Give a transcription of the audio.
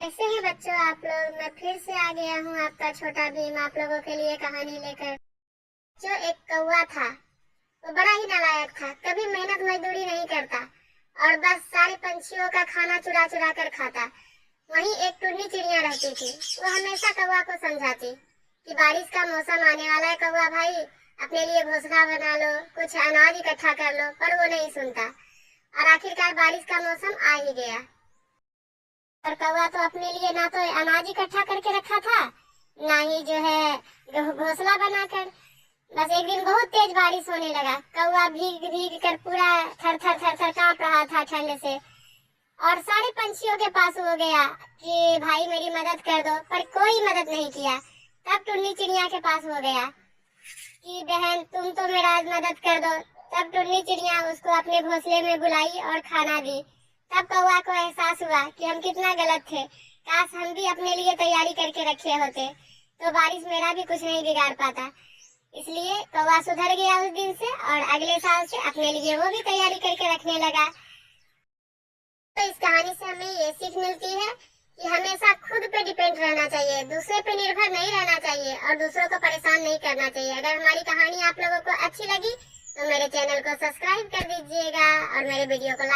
कैसे हैं बच्चों आप लोग। मैं फिर से आ गया हूँ आपका छोटा भीम आप लोगों के लिए कहानी लेकर। जो एक कौवा था वो बड़ा ही नालायक था, कभी मेहनत मजदूरी नहीं करता और बस सारे पंछियों का खाना चुरा चुरा कर खाता। वहीं एक टुन्नी चिड़िया रहती थी, वो हमेशा कौवा को समझाती कि बारिश का मौसम आने वाला है कौवा भाई, अपने लिए घोंसला बना लो, कुछ अनाज इकट्ठा कर लो। पर वो नहीं सुनता और आखिरकार बारिश का मौसम आ ही गया। और कौवा तो अपने लिए ना तो अनाज इकट्ठा करके रखा था, ना ही जो है घोंसला बनाकर। बस एक दिन बहुत तेज बारिश होने लगा, कौवा भीग भीग कर पूरा थर थर थर थर कांप रहा था ठंड से। और सारे पंछियों के पास हो गया कि भाई मेरी मदद कर दो, पर कोई मदद नहीं किया। तब टुन्नी चिड़िया के पास हो गया कि बहन तुम तो मेरा मदद कर दो। तब टुन्नी चिड़िया उसको अपने घोंसले में बुलाई और खाना दी। तब कौवा को एहसास हुआ कि हम कितना गलत थे, काश हम भी अपने लिए तैयारी करके रखे होते तो बारिश मेरा भी कुछ नहीं बिगाड़ पाता। इसलिए कौवा सुधर गया उस दिन से और अगले साल से अपने लिए वो भी तैयारी करके रखने लगा। तो इस कहानी से हमें ये सीख मिलती है कि हमेशा खुद पे डिपेंड रहना चाहिए, दूसरे पे निर्भर नहीं रहना चाहिए और दूसरों को परेशान नहीं करना चाहिए। अगर हमारी कहानी आप लोगों को अच्छी लगी तो मेरे चैनल को सब्सक्राइब कर दीजिएगा और मेरे वीडियो को लाइक